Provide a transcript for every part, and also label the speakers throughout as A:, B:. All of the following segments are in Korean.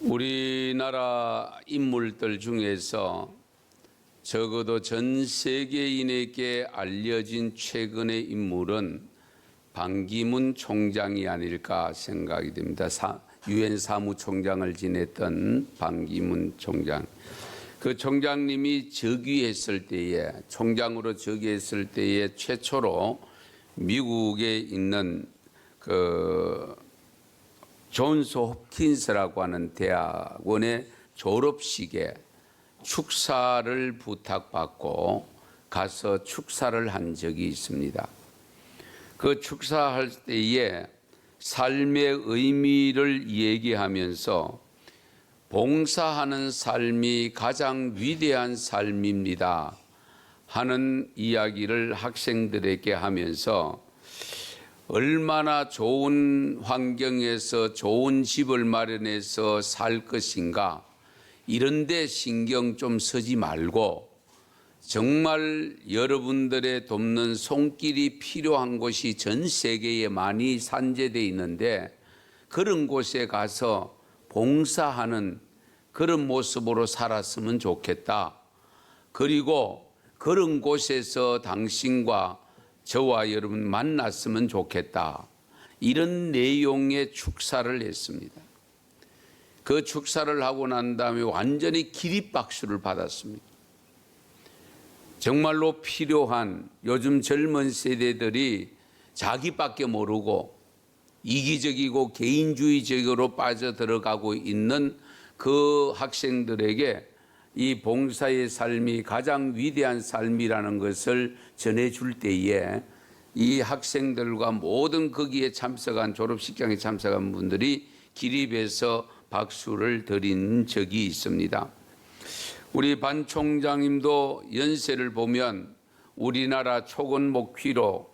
A: 우리나라 인물들 중에서 적어도 전 세계인에게 알려진 최근의 인물은 반기문 총장이 아닐까 생각이 됩니다. 유엔 사무총장을 지냈던 반기문 총장. 그 총장님이 즉위했을 때에, 총장으로 즉위했을 때에 최초로 미국에 있는 존스 홉킨스라고 하는 대학원의 졸업식에 축사를 부탁받고 가서 축사를 한 적이 있습니다. 그 축사할 때에 삶의 의미를 얘기하면서 봉사하는 삶이 가장 위대한 삶입니다 하는 이야기를 학생들에게 하면서 얼마나 좋은 환경에서 좋은 집을 마련해서 살 것인가, 이런 데 신경 좀 쓰지 말고 정말 여러분들의 돕는 손길이 필요한 곳이 전 세계에 많이 산재되어 있는데 그런 곳에 가서 봉사하는 그런 모습으로 살았으면 좋겠다. 그리고 그런 곳에서 당신과 저와 여러분 만났으면 좋겠다. 이런 내용의 축사를 했습니다. 그 축사를 하고 난 다음에 완전히 기립박수를 받았습니다. 정말로 필요한, 요즘 젊은 세대들이 자기밖에 모르고 이기적이고 개인주의적으로 빠져들어가고 있는 그 학생들에게 이 봉사의 삶이 가장 위대한 삶이라는 것을 전해줄 때에 이 학생들과 모든 거기에 참석한, 졸업식장에 참석한 분들이 기립해서 박수를 드린 적이 있습니다. 우리 반 총장님도 연세를 보면 우리나라 초건목피로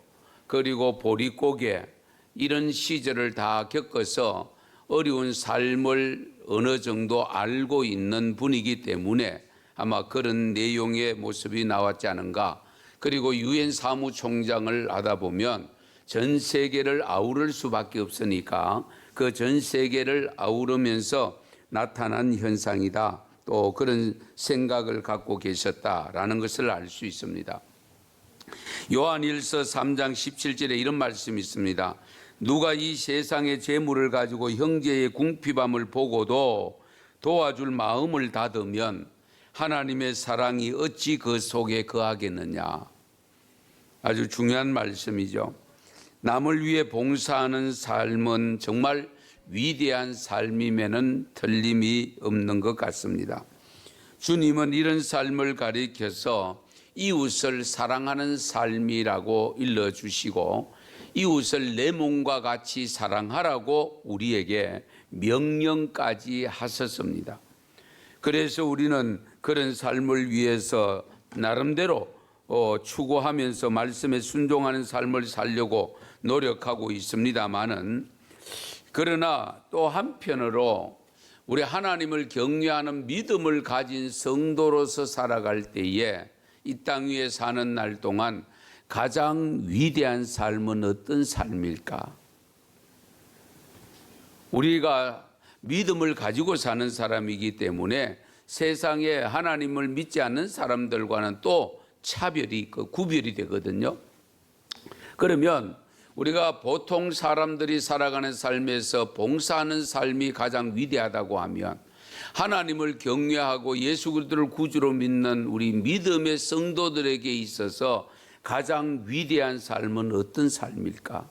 A: 그리고 보릿고개 이런 시절을 다 겪어서 어려운 삶을 어느 정도 알고 있는 분이기 때문에 아마 그런 내용의 모습이 나왔지 않은가. 그리고 유엔 사무총장을 하다 보면 전 세계를 아우를 수밖에 없으니까 그 전 세계를 아우르면서 나타난 현상이다. 또 그런 생각을 갖고 계셨다라는 것을 알 수 있습니다. 요한일서 3장 17절에 이런 말씀이 있습니다. 누가 이 세상의 재물을 가지고 형제의 궁핍함을 보고도 도와줄 마음을 닫으면 하나님의 사랑이 어찌 그 속에 거하겠느냐. 아주 중요한 말씀이죠. 남을 위해 봉사하는 삶은 정말 위대한 삶임에는 틀림이 없는 것 같습니다. 주님은 이런 삶을 가리켜서 이웃을 사랑하는 삶이라고 일러주시고 이웃을 내 몸과 같이 사랑하라고 우리에게 명령까지 하셨습니다. 그래서 우리는 그런 삶을 위해서 나름대로 추구하면서 말씀에 순종하는 삶을 살려고 노력하고 있습니다마는, 그러나 또 한편으로 우리 하나님을 경외하는 믿음을 가진 성도로서 살아갈 때에 이 땅 위에 사는 날 동안 가장 위대한 삶은 어떤 삶일까? 우리가 믿음을 가지고 사는 사람이기 때문에 세상에 하나님을 믿지 않는 사람들과는 또 차별이 있고 구별이 되거든요. 그러면 우리가 보통 사람들이 살아가는 삶에서 봉사하는 삶이 가장 위대하다고 하면 하나님을 경외하고 예수 그리스도를 구주로 믿는 우리 믿음의 성도들에게 있어서 가장 위대한 삶은 어떤 삶일까?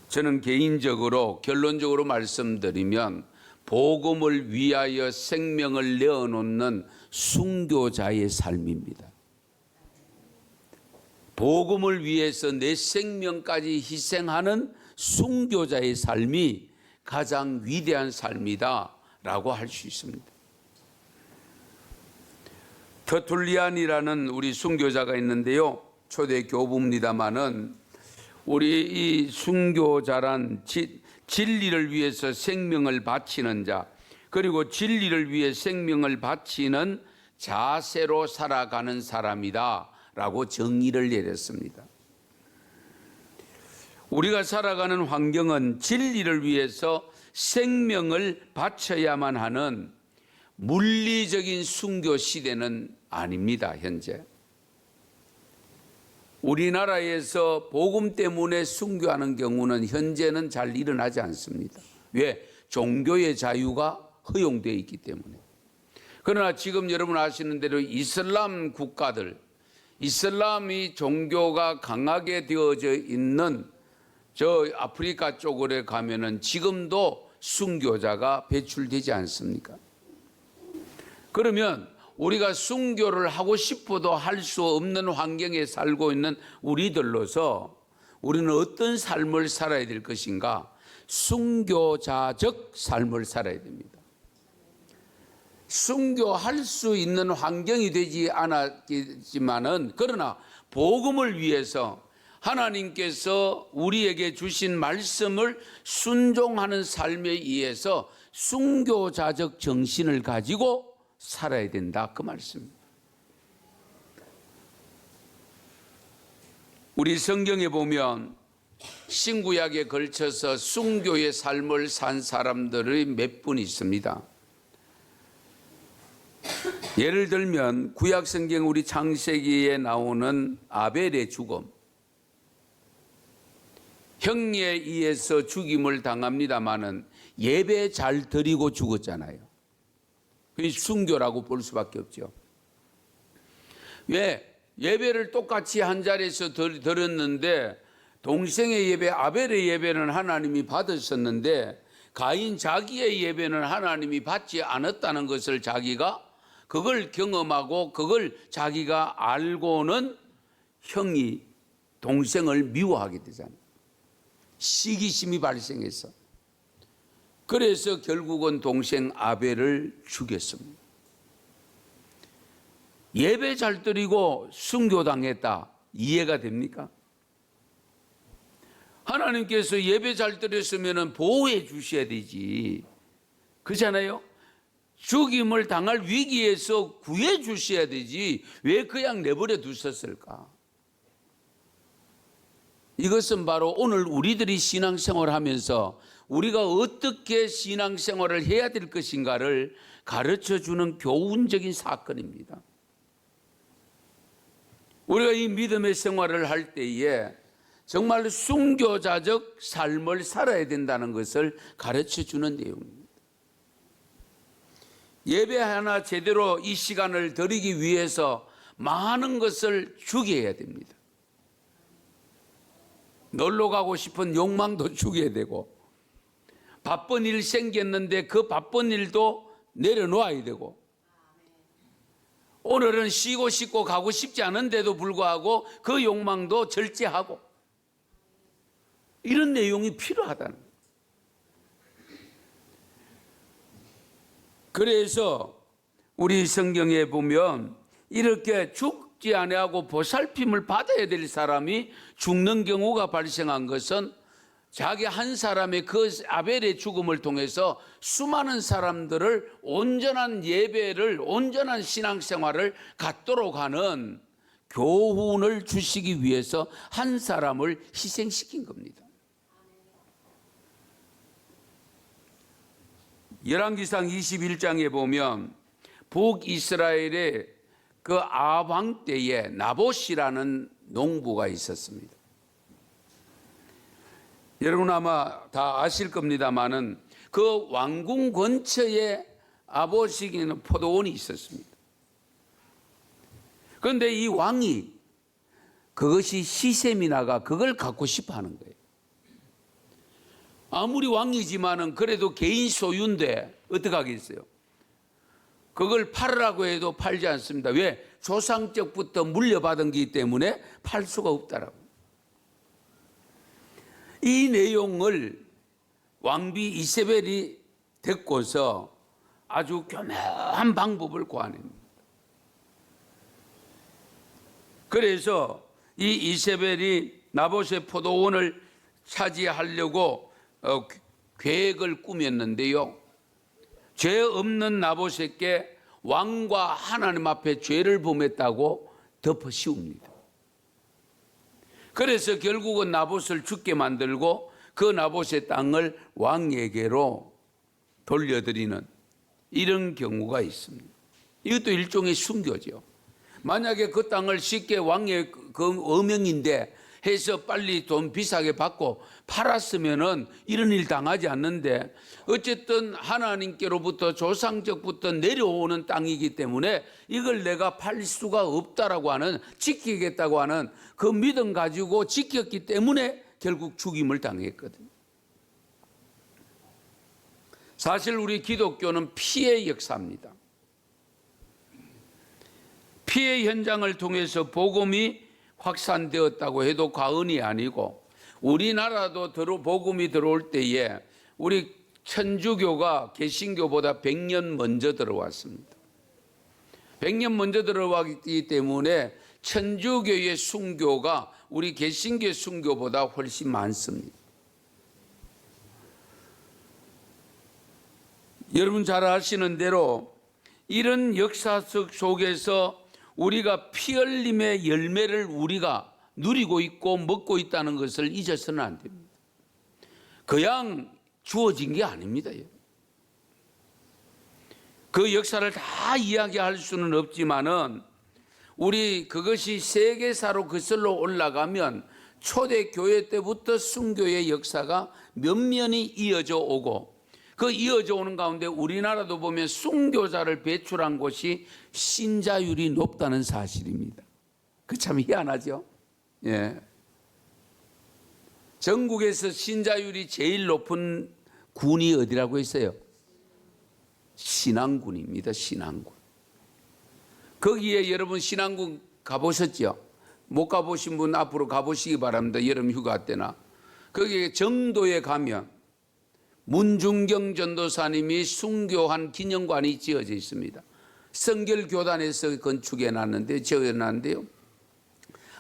A: 저는 개인적으로 결론적으로 말씀드리면 복음을 위하여 생명을 내어놓는 순교자의 삶입니다. 복음을 위해서 내 생명까지 희생하는 순교자의 삶이 가장 위대한 삶이다라고 할 수 있습니다. 터툴리안이라는 우리 순교자가 있는데요. 초대 교부입니다마는 우리 이 순교자란 진리를 위해서 생명을 바치는 자, 그리고 진리를 위해 생명을 바치는 자세로 살아가는 사람이다 라고 정의를 내렸습니다. 우리가 살아가는 환경은 진리를 위해서 생명을 바쳐야만 하는 물리적인 순교 시대는 아닙니다. 현재 우리나라에서 복음 때문에 순교하는 경우는 현재는 잘 일어나지 않습니다. 왜? 종교의 자유가 허용되어 있기 때문에. 그러나 지금 여러분 아시는 대로 이슬람 국가들, 이슬람이 종교가 강하게 되어져 있는 저 아프리카 쪽으로 가면은 지금도 순교자가 배출되지 않습니까? 그러면 우리가 순교를 하고 싶어도 할 수 없는 환경에 살고 있는 우리들로서 우리는 어떤 삶을 살아야 될 것인가? 순교자적 삶을 살아야 됩니다. 순교할 수 있는 환경이 되지 않았지만은 그러나 복음을 위해서 하나님께서 우리에게 주신 말씀을 순종하는 삶에 의해서 순교자적 정신을 가지고 살아야 된다, 그 말씀입니다. 우리 성경에 보면 신구약에 걸쳐서 순교의 삶을 산 사람들이 몇 분 있습니다. 예를 들면 구약 성경 우리 창세기에 나오는 아벨의 죽음, 형에 의해서 죽임을 당합니다마는 예배 잘 드리고 죽었잖아요. 그게 순교라고 볼 수밖에 없죠. 왜? 예배를 똑같이 한 자리에서 드렸는데 동생의 예배, 아벨의 예배는 하나님이 받으셨는데 가인 자기의 예배는 하나님이 받지 않았다는 것을 자기가 그걸 경험하고 그걸 자기가 알고는 형이 동생을 미워하게 되잖아요. 시기심이 발생해서. 그래서 결국은 동생 아벨을 죽였습니다. 예배 잘 드리고 순교당했다. 이해가 됩니까? 하나님께서 예배 잘 드렸으면 보호해 주셔야 되지. 그렇잖아요? 죽임을 당할 위기에서 구해 주셔야 되지. 왜 그냥 내버려 두셨을까? 이것은 바로 오늘 우리들이 신앙생활을 하면서 우리가 어떻게 신앙생활을 해야 될 것인가를 가르쳐주는 교훈적인 사건입니다. 우리가 이 믿음의 생활을 할 때에 정말 순교자적 삶을 살아야 된다는 것을 가르쳐주는 내용입니다. 예배 하나 제대로 이 시간을 드리기 위해서 많은 것을 죽여야 됩니다. 놀러 가고 싶은 욕망도 죽여야 되고, 바쁜 일 생겼는데 그 바쁜 일도 내려놓아야 되고, 오늘은 쉬고 싶고 가고 싶지 않은데도 불구하고 그 욕망도 절제하고, 이런 내용이 필요하다는 거예요. 그래서 우리 성경에 보면 이렇게 죽지 아니하고 보살핌을 받아야 될 사람이 죽는 경우가 발생한 것은 자기 한 사람의 그 아벨의 죽음을 통해서 수많은 사람들을 온전한 예배를, 온전한 신앙생활을 갖도록 하는 교훈을 주시기 위해서 한 사람을 희생시킨 겁니다. 열왕기상 21장에 보면 북이스라엘의 그 아방 때에 나봇이라는 농부가 있었습니다. 여러분 아마 다 아실 겁니다만은 그 왕궁 근처에 아봇이기는 포도원이 있었습니다. 그런데 이 왕이 그것이 시세미나가 그걸 갖고 싶어 하는 거예요. 아무리 왕이지만은 그래도 개인 소유인데 어떡하겠어요? 그걸 팔으라고 해도 팔지 않습니다. 왜? 조상적부터 물려받은 거기 때문에 팔 수가 없다라고. 이 내용을 왕비 이세벨이 듣고서 아주 교묘한 방법을 고안합니다. 그래서 이 이세벨이 나봇의 포도원을 차지하려고 계획을 꾸몄는데요. 죄 없는 나봇에게 왕과 하나님 앞에 죄를 범했다고 덮어 씌웁니다. 그래서 결국은 나봇을 죽게 만들고 그 나봇의 땅을 왕에게로 돌려드리는 이런 경우가 있습니다. 이것도 일종의 순교죠. 만약에 그 땅을 쉽게 왕의 그 어명인데 해서 빨리 돈 비싸게 받고 팔았으면은 이런 일 당하지 않는데, 어쨌든 하나님께로부터 조상적부터 내려오는 땅이기 때문에 이걸 내가 팔 수가 없다라고 하는, 지키겠다고 하는 그 믿음 가지고 지켰기 때문에 결국 죽임을 당했거든요. 사실 우리 기독교는 피해 역사입니다. 피해 현장을 통해서 복음이 확산되었다고 해도 과언이 아니고, 우리나라도 복음이 들어올 때에 우리 천주교가 개신교보다 100년 먼저 들어왔습니다. 100년 먼저 들어왔기 때문에 천주교의 순교가 우리 개신교의 순교보다 훨씬 많습니다. 여러분 잘 아시는 대로 이런 역사 속에서 우리가 피 흘림의 열매를 우리가 누리고 있고 먹고 있다는 것을 잊어서는 안 됩니다. 그냥 주어진 게 아닙니다. 그 역사를 다 이야기할 수는 없지만은 우리 그것이 세계사로 거슬러 올라가면 초대교회 때부터 순교의 역사가 면면이 이어져 오고, 그 이어져 오는 가운데 우리나라도 보면 순교자를 배출한 곳이 신자율이 높다는 사실입니다. 그 참 희한하죠. 예. 전국에서 신자율이 제일 높은 군이 어디라고 했어요? 신안군입니다. 신안군. 거기에 여러분 신안군 가보셨죠? 못 가보신 분 앞으로 가보시기 바랍니다. 여름 휴가 때나. 거기에 정도에 가면 문중경 전도사님이 순교한 기념관이 지어져 있습니다. 성결교단에서 건축해 놨는데, 지어놨는데요,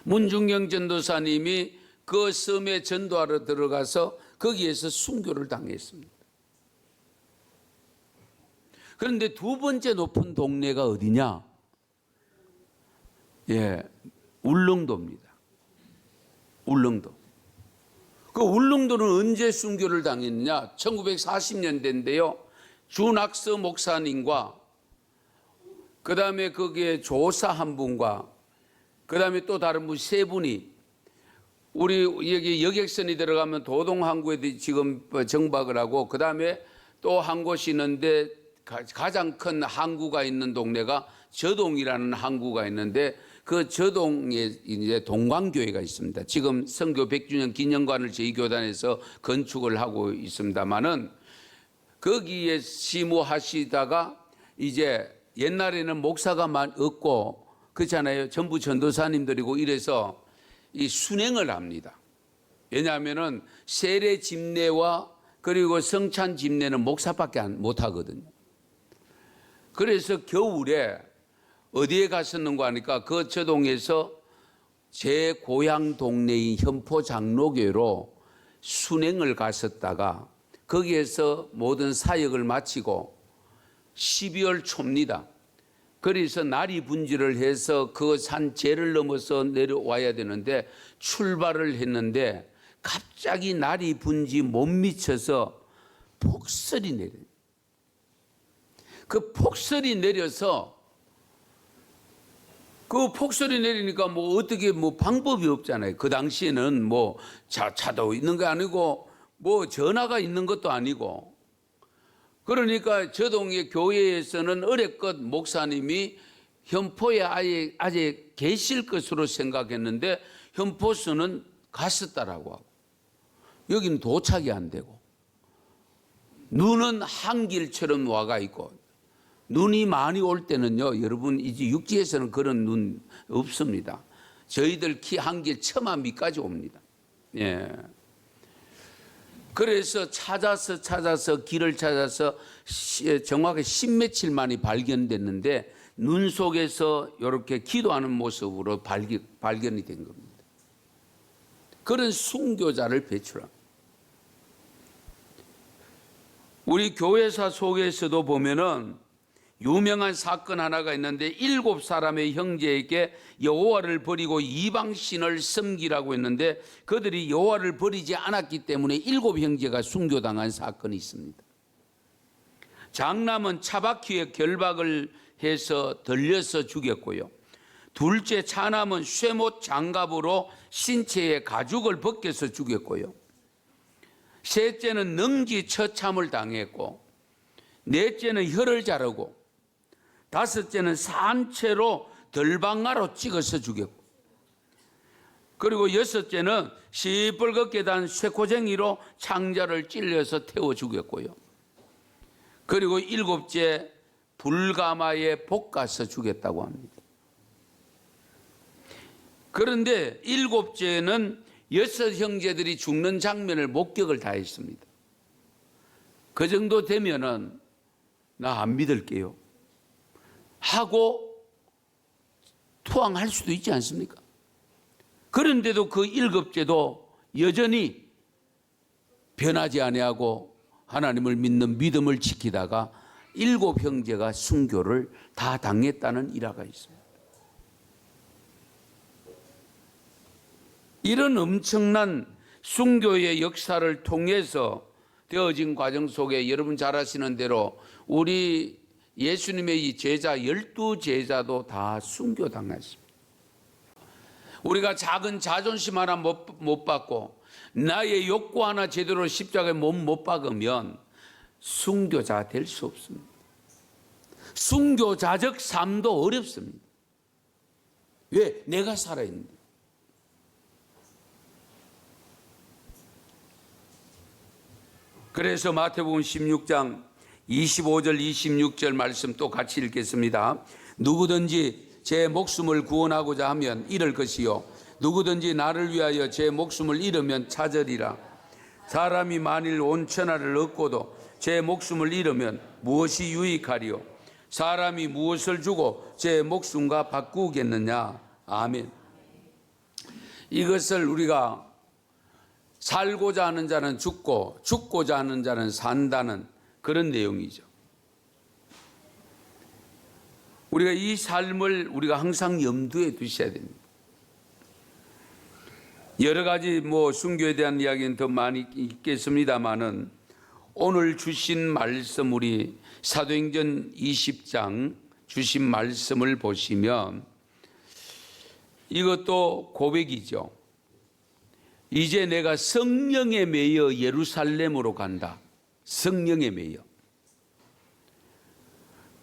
A: 문중경 전도사님이 그 섬에 전도하러 들어가서 거기에서 순교를 당했습니다. 그런데 두 번째 높은 동네가 어디냐? 예, 울릉도입니다. 울릉도. 그 울릉도는 언제 순교를 당했느냐? 1940년대인데요. 준악서 목사님과 그 다음에 거기에 조사 한 분과 그 다음에 또 다른 분 세 분이, 우리 여기 여객선이 들어가면 도동항구에 지금 정박을 하고, 그 다음에 또 한 곳이 있는데 가장 큰 항구가 있는 동네가 저동이라는 항구가 있는데, 그 저동에 이제 동광교회가 있습니다. 지금 선교 100주년 기념관을 저희 교단에서 건축을 하고 있습니다만은, 거기에 시무하시다가 이제 옛날에는 목사가 없고 그렇잖아요. 전부 전도사님들이고 이래서 이 순행을 합니다. 왜냐하면은 세례 집례와 그리고 성찬 집례는 목사밖에 못 하거든요. 그래서 겨울에 어디에 갔었는가 하니까 그 저동에서 제 고향 동네인 현포 장로교로 순행을 갔었다가 거기에서 모든 사역을 마치고 12월 초입니다. 그래서 날이 분지를 해서 그 산 제를 넘어서 내려와야 되는데 출발을 했는데 갑자기 날이 분지 못 미쳐서 폭설이 내려요. 그 폭설이 내려서 그 폭설이 내리니까 뭐 어떻게 뭐 방법이 없잖아요. 그 당시에는 뭐 차도 있는 게 아니고 뭐 전화가 있는 것도 아니고, 그러니까 저동의 교회에서는 어렵껏 목사님이 현포에 아직 계실 것으로 생각했는데 현포서는 갔었다라고 하고, 여기는 도착이 안 되고, 눈은 한길처럼 와가 있고, 눈이 많이 올 때는요, 여러분 이제 육지에서는 그런 눈 없습니다. 저희들 키 한길 처마 밑까지 옵니다. 예. 그래서 찾아서 길을 찾아서 정확히 10며칠 만에 발견됐는데 눈 속에서 이렇게 기도하는 모습으로 발견이 된 겁니다. 그런 순교자를 배출합니다. 우리 교회사 속에서도 보면은 유명한 사건 하나가 있는데 7사람의 형제에게 여호와를 버리고 이방신을 섬기라고 했는데 그들이 여호와를 버리지 않았기 때문에 7 형제가 순교당한 사건이 있습니다. 장남은 차바퀴에 결박을 해서 들려서 죽였고요. 둘째 차남은 쇠못 장갑으로 신체에 가죽을 벗겨서 죽였고요. 셋째는 능지 처참을 당했고, 넷째는 혀를 자르고, 다섯째는 산채로 들방아로 찍어서 죽였고, 그리고 여섯째는 시뻘겋게 단 쇠코쟁이로 창자를 찔려서 태워 죽였고요. 그리고 일곱째 불가마에 볶아서 죽였다고 합니다. 그런데 일곱째는 여섯 형제들이 죽는 장면을 목격을 다 했습니다. 그 정도 되면은 나 안 믿을게요 하고 투항할 수도 있지 않습니까? 그런데도 그 일곱째도 여전히 변하지 아니하고 하나님을 믿는 믿음을 지키다가 일곱 형제가 순교를 다 당했다는 일화가 있습니다. 이런 엄청난 순교의 역사를 통해서 되어진 과정 속에 여러분 잘 아시는 대로 우리 예수님의 이 제자 12제자도 다 순교당했습니다. 우리가 작은 자존심 하나 못 받고 나의 욕구 하나 제대로 십자가에 못 박으면 순교자 될 수 없습니다. 순교자적 삶도 어렵습니다. 왜? 내가 살아있는데. 그래서 마태복음 16장 25절 26절 말씀 또 같이 읽겠습니다. 누구든지 제 목숨을 구원하고자 하면 잃을 것이요 누구든지 나를 위하여 제 목숨을 잃으면 찾으리라. 사람이 만일 온 천하를 얻고도 제 목숨을 잃으면 무엇이 유익하리요? 사람이 무엇을 주고 제 목숨과 바꾸겠느냐? 아멘. 이것을 우리가 살고자 하는 자는 죽고 죽고자 하는 자는 산다는 그런 내용이죠. 우리가 이 삶을 우리가 항상 염두에 두셔야 됩니다. 여러 가지 순교에 대한 이야기는 더 많이 있겠습니다만은 오늘 주신 말씀 우리 사도행전 20장 주신 말씀을 보시면 이것도 고백이죠. 이제 내가 성령에 매여 예루살렘으로 간다. 성령에 매여.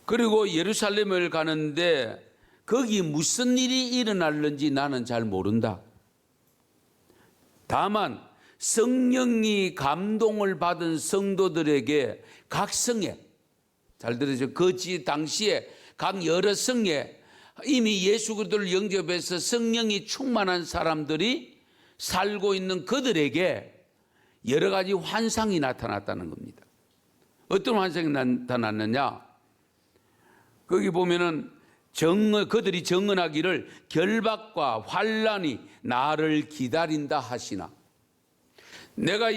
A: 그리고 예루살렘을 가는데 거기 무슨 일이 일어날는지 나는 잘 모른다. 다만 성령이 감동을 받은 성도들에게 각 성에, 잘 들으세요. 그 당시에 각 여러 성에 이미 예수 그리스도를 영접해서 성령이 충만한 사람들이 살고 있는 그들에게 여러 가지 환상이 나타났다는 겁니다. 어떤 환상이 나타났느냐? 거기 보면은 그들이 정언하기를 결박과 환란이 나를 기다린다 하시나. 내가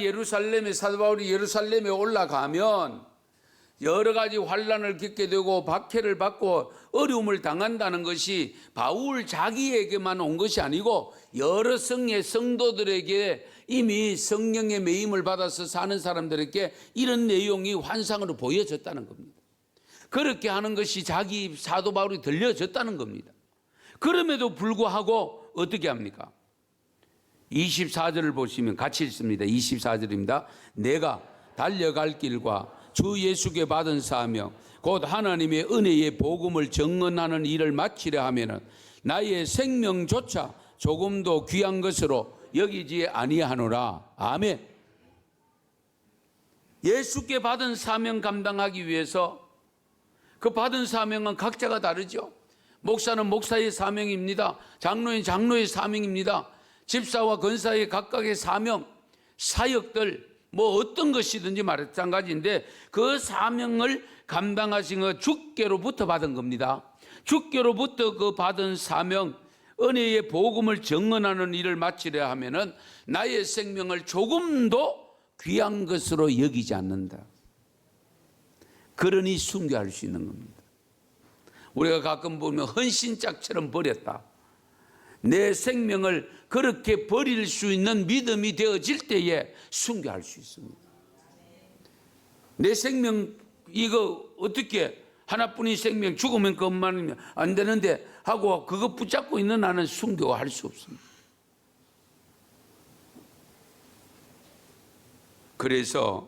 A: 사도 바울이 예루살렘에 올라가면 여러 가지 환란을 겪게 되고 박해를 받고 어려움을 당한다는 것이 바울 자기에게만 온 것이 아니고 여러 성의 성도들에게 이미 성령의 매임을 받아서 사는 사람들에게 이런 내용이 환상으로 보여졌다는 겁니다. 그렇게 하는 것이 자기 사도 바울이 들려졌다는 겁니다. 그럼에도 불구하고 어떻게 합니까? 24절을 보시면 같이 읽습니다. 24절입니다. 내가 달려갈 길과 주 예수께 받은 사명 곧 하나님의 은혜의 복음을 증언하는 일을 마치려 하면은 나의 생명조차 조금도 귀한 것으로 여기지 아니하노라. 아멘. 예수께 받은 사명 감당하기 위해서 그 받은 사명은 각자가 다르죠. 목사는 목사의 사명입니다. 장로인 장로의 사명입니다. 집사와 권사의 각각의 사명, 사역들 어떤 것이든지 마찬가지인데 그 사명을 감당하신 것 주께로부터 받은 겁니다. 주께로부터 그 받은 사명, 은혜의 복음을 증언하는 일을 마치려 하면은 나의 생명을 조금도 귀한 것으로 여기지 않는다. 그러니 순교할 수 있는 겁니다. 우리가 가끔 보면 헌신짝처럼 버렸다. 내 생명을 그렇게 버릴 수 있는 믿음이 되어질 때에 순교할 수 있습니다. 내 생명 이거 어떻게 하나뿐인 생명 죽으면 그것만 안 되는데 하고 그거 붙잡고 있는 나는 순교할 수 없습니다. 그래서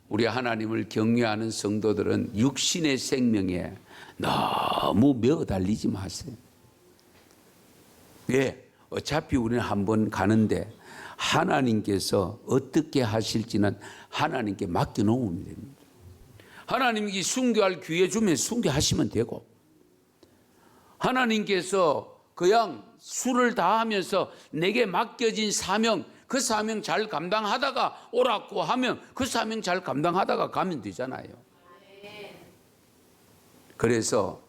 A: 우리 하나님을 경외하는 성도들은 육신의 생명에 너무 매어달리지 마세요. 왜? 어차피 우리는 한번 가는데 하나님께서 어떻게 하실지는 하나님께 맡겨놓으면 됩니다. 하나님이 순교할 기회 주면 순교하시면 되고, 하나님께서 그냥 수를 다하면서 내게 맡겨진 사명, 그 사명 잘 감당하다가 오라고 하면 그 사명 잘 감당하다가 가면 되잖아요. 그래서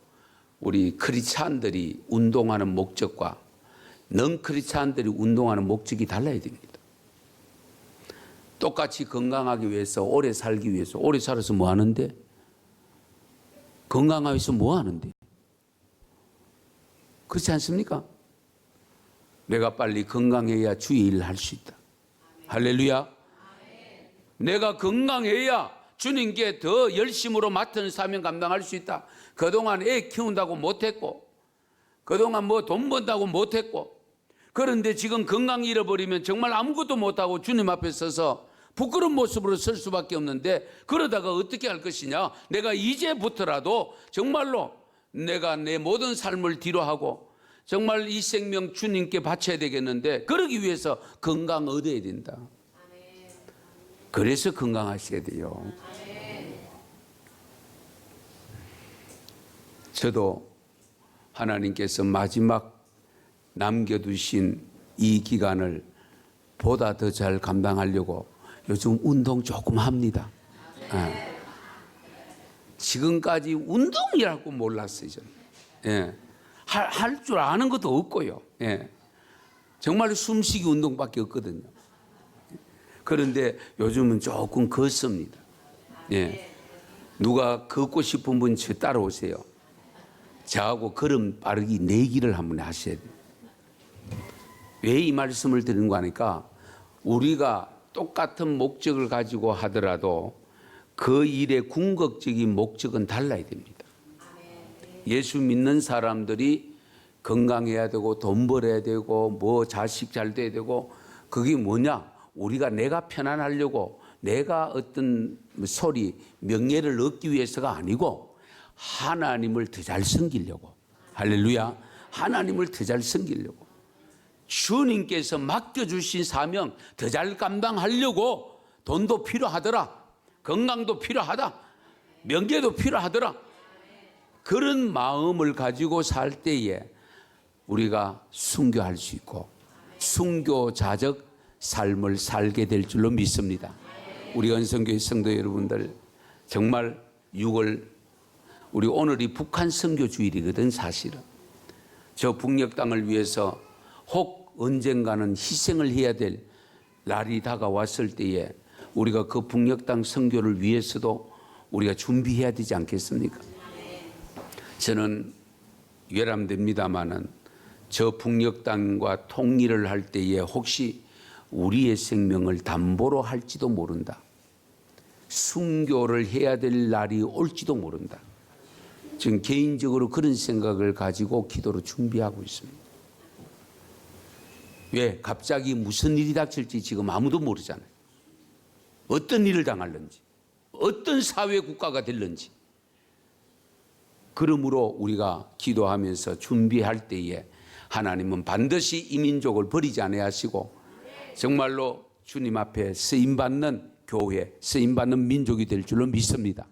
A: 우리 크리스찬들이 운동하는 목적과 넌 크리스찬들이 운동하는 목적이 달라야 됩니다. 똑같이 건강하기 위해서, 오래 살기 위해서, 오래 살아서 뭐 하는데? 건강하기 위해서 뭐 하는데? 그렇지 않습니까? 내가 빨리 건강해야 주의 일을 할 수 있다. 할렐루야. 내가 건강해야 주님께 더 열심으로 맡은 사명 감당할 수 있다. 그동안 애 키운다고 못했고, 그동안 뭐 돈 번다고 못했고, 그런데 지금 건강 잃어버리면 정말 아무것도 못하고 주님 앞에 서서 부끄러운 모습으로 설 수밖에 없는데, 그러다가 어떻게 할 것이냐? 내가 이제부터라도 정말로 내가 내 모든 삶을 뒤로하고 정말 이 생명 주님께 바쳐야 되겠는데, 그러기 위해서 건강 얻어야 된다. 그래서 건강하셔야 돼요. 저도 하나님께서 마지막 남겨두신 이 기간을 보다 더 잘 감당하려고 요즘 운동 조금 합니다. 지금까지 운동이라고 몰랐어요. 저는. 할 줄 아는 것도 없고요. 정말 숨쉬기 운동밖에 없거든요. 그런데 요즘은 조금 걷습니다. 누가 걷고 싶은 분 저 따라오세요. 저하고 걸음 빠르기 내기를 한번 하셔야 돼요. 왜 이 말씀을 드리는 거 하니까, 우리가 똑같은 목적을 가지고 하더라도 그 일의 궁극적인 목적은 달라야 됩니다. 예수 믿는 사람들이 건강해야 되고 돈 벌어야 되고 뭐 자식 잘 돼야 되고, 그게 뭐냐? 우리가 내가 편안하려고, 내가 어떤 소리 명예를 얻기 위해서가 아니고 하나님을 더 잘 섬기려고. 할렐루야. 하나님을 더 잘 섬기려고, 주님께서 맡겨주신 사명 더 잘 감당하려고. 돈도 필요하더라, 건강도 필요하다, 명예도 필요하더라. 그런 마음을 가지고 살 때에 우리가 순교할 수 있고 순교자적 삶을 살게 될 줄로 믿습니다. 우리 은성교회 성도 여러분들, 정말 6월, 우리 오늘이 북한 선교 주일이거든. 사실은 저 북녘 땅을 위해서 혹 언젠가는 희생을 해야 될 날이 다가왔을 때에 우리가 그 북녘 땅 선교를 위해서도 우리가 준비해야 되지 않겠습니까? 저는 외람됩니다마는 저 북녘 땅과 통일을 할 때에 혹시 우리의 생명을 담보로 할지도 모른다. 순교를 해야 될 날이 올지도 모른다. 지금 개인적으로 그런 생각을 가지고 기도로 준비하고 있습니다. 왜? 갑자기 무슨 일이 닥칠지 지금 아무도 모르잖아요. 어떤 일을 당할는지, 어떤 사회 국가가 될는지. 그러므로 우리가 기도하면서 준비할 때에 하나님은 반드시 이 민족을 버리지 아니하시고 정말로 주님 앞에 쓰임받는 교회, 쓰임받는 민족이 될 줄로 믿습니다.